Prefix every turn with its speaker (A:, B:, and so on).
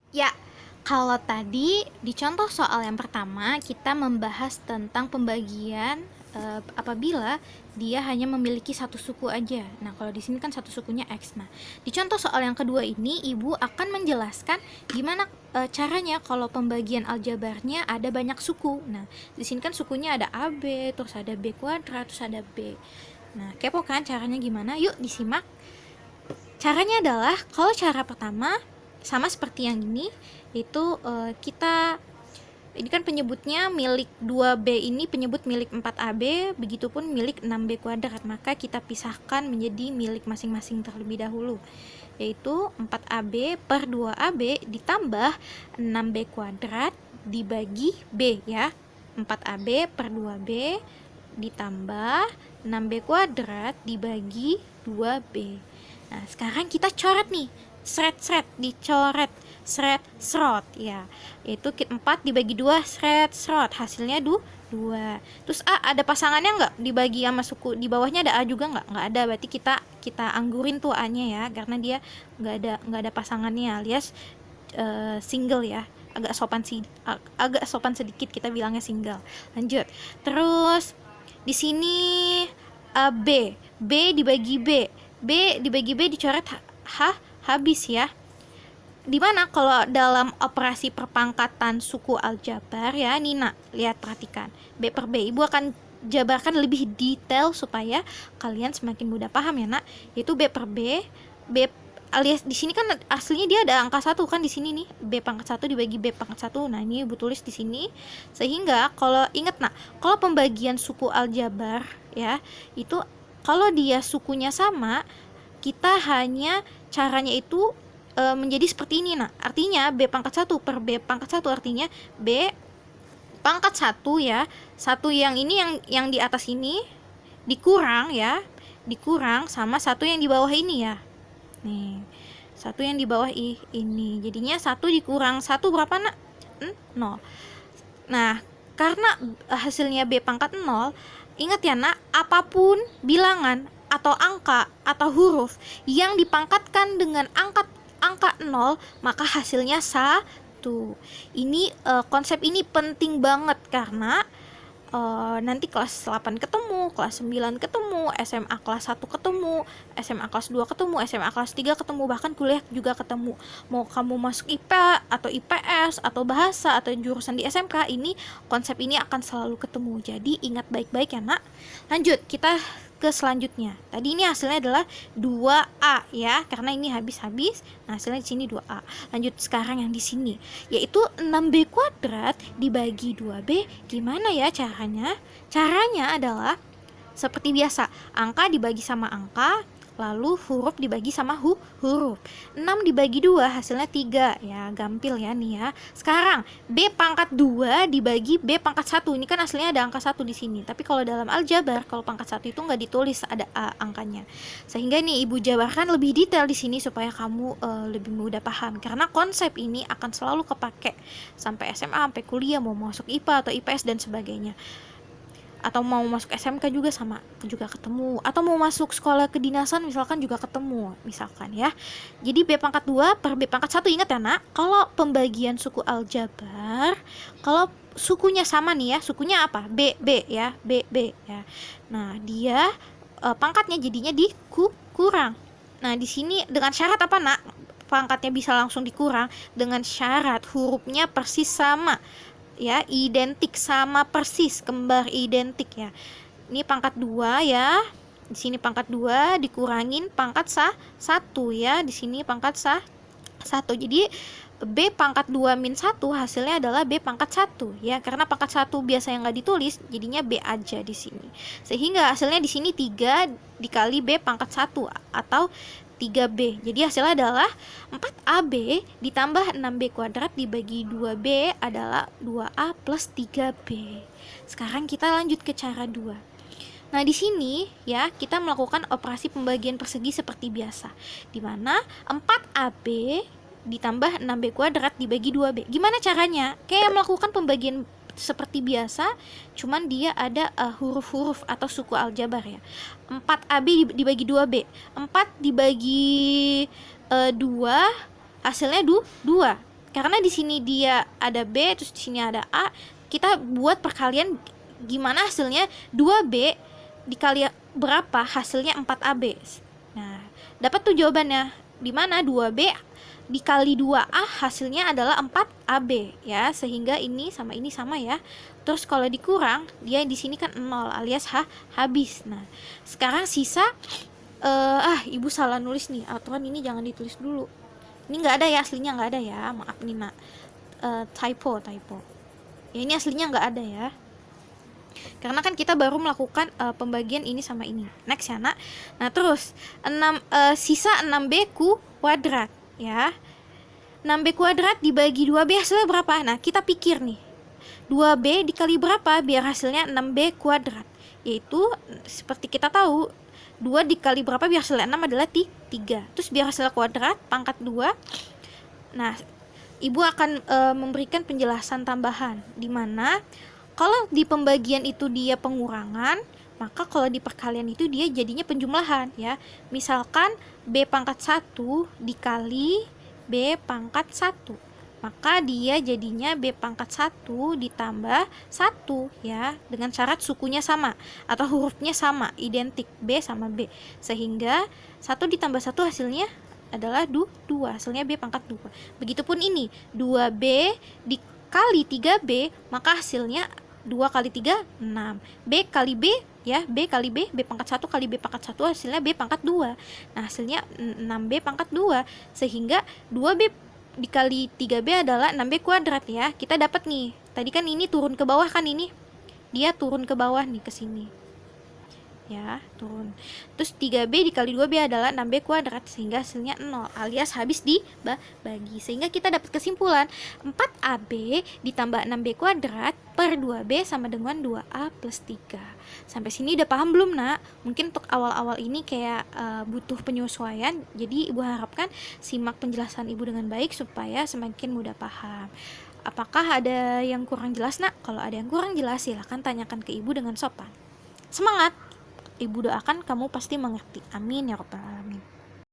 A: Ya, kalau tadi di contoh soal yang pertama kita membahas tentang pembagian apabila dia hanya memiliki satu suku aja. Nah, kalau di sini kan satu sukunya X. Nah, di contoh soal yang kedua ini ibu akan menjelaskan gimana caranya kalau pembagian aljabarnya ada banyak suku. Nah, di sini kan sukunya ada AB, terus ada B kuadrat, terus ada B. Nah, kepo kan caranya gimana? Yuk disimak. Caranya adalah kalau cara pertama sama seperti yang ini, itu kita ini kan penyebutnya milik 2B ini penyebut milik 4AB, begitupun milik 6B kuadrat, maka kita pisahkan menjadi milik masing-masing terlebih dahulu, yaitu 4AB per 2AB ditambah 6B kuadrat dibagi B ya. 4AB per 2B ditambah 6B kuadrat dibagi 2B. Nah, sekarang kita coret nih, seret-seret, dicoret, seret, serot ya. Yaitu 4 dibagi 2, seret, serot, hasilnya 2. Terus A ada pasangannya nggak? Dibagi sama suku di bawahnya ada A juga nggak? Nggak ada, berarti kita anggurin tuh A-nya ya, karena dia nggak ada pasangannya, alias single ya. Agak sopan sedikit kita bilangnya single. Lanjut. Terus di sini B dibagi B dibagi B dicoret habis ya. Dimana kalau dalam operasi perpangkatan suku aljabar ya, Nina, lihat perhatikan B per B, ibu akan jabarkan lebih detail supaya kalian semakin mudah paham ya nak, yaitu B per B alias di sini kan aslinya dia ada angka 1 kan di sini nih, B pangkat 1 dibagi B pangkat 1. Nah, ini ibu tulis di sini sehingga kalau ingat nak, kalau pembagian suku aljabar ya, itu kalau dia sukunya sama, kita hanya caranya itu menjadi seperti ini. Nah, artinya B pangkat 1 per B pangkat 1 artinya B pangkat 1 ya. Satu yang ini yang di atas ini dikurang ya. Dikurang sama satu yang di bawah ini ya. Nih, satu yang di bawah ini. Jadinya 1 dikurang 1 berapa nak? 0. Nah, karena hasilnya B pangkat 0, ingat ya nak, apapun bilangan atau angka atau huruf yang dipangkatkan dengan angka 0, maka hasilnya 1. Ini konsep ini penting banget karena nanti kelas 8 ketemu, kelas 9 ketemu, SMA kelas 1 ketemu, SMA kelas 2 ketemu, SMA kelas 3 ketemu, bahkan kuliah juga ketemu. Mau kamu masuk IPA atau IPS atau bahasa atau jurusan di SMK, ini konsep ini akan selalu ketemu. Jadi ingat baik-baik ya nak. Lanjut, kita ke selanjutnya. Tadi ini hasilnya adalah 2A ya, karena ini habis-habis. Nah, hasilnya di sini 2A. Lanjut sekarang yang di sini, yaitu 6B kuadrat dibagi 2B. Gimana ya caranya? Caranya adalah seperti biasa, angka dibagi sama angka, lalu huruf dibagi sama huruf. 6 dibagi 2 hasilnya 3 ya, gampil ya nih ya. Sekarang B pangkat 2 dibagi B pangkat 1. Ini kan aslinya ada angka 1 di sini. Tapi kalau dalam aljabar, kalau pangkat 1 itu nggak ditulis ada A angkanya. Sehingga nih ibu jabarkan lebih detail di sini supaya kamu lebih mudah paham. Karena konsep ini akan selalu kepake sampai SMA, sampai kuliah, mau masuk IPA atau IPS dan sebagainya, atau mau masuk SMK juga juga ketemu, atau mau masuk sekolah kedinasan misalkan juga ketemu misalkan ya. Jadi B pangkat 2 per B pangkat 1, ingat ya nak, kalau pembagian suku aljabar, kalau sukunya sama nih ya, sukunya apa? B ya, B ya. Nah, dia pangkatnya jadinya dikurang. Nah, di sini dengan syarat apa nak? Pangkatnya bisa langsung dikurang dengan syarat hurufnya persis sama ya, identik sama persis, kembar identik ya. Ini pangkat 2 ya. Di sini pangkat 2 dikurangin pangkat 1 ya. Di sini pangkat 1. Jadi B pangkat 2 min 1 hasilnya adalah B pangkat 1 ya. Karena pangkat 1 biasa yang nggak ditulis, jadinya B aja di sini. Sehingga hasilnya di sini 3 dikali B pangkat 1 atau 3B. Jadi hasilnya adalah 4AB ditambah 6B kuadrat dibagi 2B adalah 2A plus 3B. Sekarang kita lanjut ke cara 2. Nah, di sini ya, kita melakukan operasi pembagian persegi seperti biasa, di mana 4AB ditambah 6B kuadrat dibagi 2B. Gimana caranya? Kayak melakukan pembagian seperti biasa, cuman dia ada huruf-huruf atau suku aljabar ya. 4AB dibagi 2B. 4 dibagi 2 hasilnya 2. Karena di sini dia ada B, terus di sini ada A, kita buat perkalian gimana hasilnya 2B dikali berapa, hasilnya 4AB. Nah, dapat tuh jawabannya. Di mana 2B dikali 2A hasilnya adalah 4AB ya, sehingga ini sama ya. Terus kalau dikurang, dia di sini kan 0 alias habis. Nah, sekarang sisa ibu salah nulis nih, aturan ini jangan ditulis dulu. Ini nggak ada ya, aslinya nggak ada ya, maaf nih nak. Typo ya, ini aslinya nggak ada ya, karena kan kita baru melakukan pembagian ini sama ini. Next ya nak. Nah terus sisa 6B kuadrat ya. 6B kuadrat dibagi 2B hasilnya berapa? Nah kita pikir nih, 2B dikali berapa biar hasilnya 6B kuadrat, yaitu seperti kita tahu 2 dikali berapa biar hasilnya 6 adalah 3. Terus biar hasilnya kuadrat pangkat 2. Nah ibu akan memberikan penjelasan tambahan, dimana kalau di pembagian itu dia pengurangan, maka kalau di perkalian itu dia jadinya penjumlahan ya. Misalkan B pangkat 1 dikali B pangkat 1, maka dia jadinya B pangkat 1 ditambah 1 ya, dengan syarat sukunya sama atau hurufnya sama, identik B sama B, sehingga 1 ditambah 1 hasilnya adalah 2, hasilnya B pangkat 2. Begitupun ini 2B dikali 3B, maka hasilnya 2 kali 3 6. B kali B ya, B kali B, B pangkat 1 kali B pangkat 1 hasilnya B pangkat 2. Nah hasilnya 6B pangkat 2, sehingga 2B dikali 3B adalah 6B kuadrat ya. Kita dapat nih, tadi kan ini turun ke bawah kan, ini dia turun ke bawah nih, ke sini ya, turun. Terus 3B dikali 2B adalah 6B kuadrat, sehingga hasilnya 0 alias habis dibagi. Sehingga kita dapat kesimpulan 4AB ditambah 6B kuadrat per 2B sama dengan 2A plus 3. Sampai sini udah paham belum nak? Mungkin untuk awal-awal ini kayak butuh penyesuaian, jadi ibu harapkan simak penjelasan ibu dengan baik supaya semakin mudah paham. Apakah ada yang kurang jelas nak? Kalau ada yang kurang jelas silahkan tanyakan ke ibu dengan sopan. Semangat! Ibu doakan kamu pasti mengerti. Amin ya rabbal alamin.